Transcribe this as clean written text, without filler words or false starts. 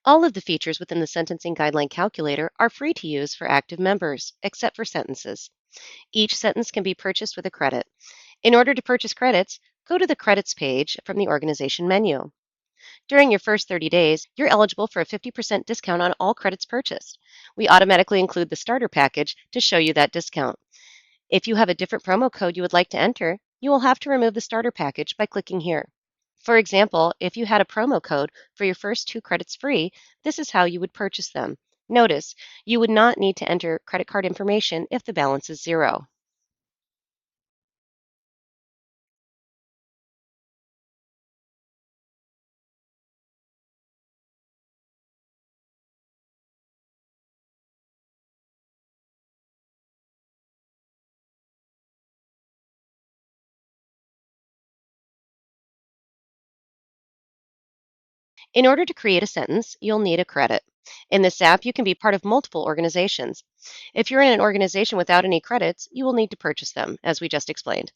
All of the features within the Sentencing Guideline Calculator are free to use for active members, except for sentences. Each sentence can be purchased with a credit. In order to purchase credits, go to the Credits page from the organization menu. During your first 30 days, you're eligible for a 50% discount on all credits purchased. We automatically include the starter package to show you that discount. If you have a different promo code you would like to enter, you will have to remove the starter package by clicking here. For example, if you had a promo code for your first 2 credits free, this is how you would purchase them. Notice, you would not need to enter credit card information if the balance is 0. In order to create a sentence, you'll need a credit. In this app, you can be part of multiple organizations. If you're in an organization without any credits, you will need to purchase them, as we just explained.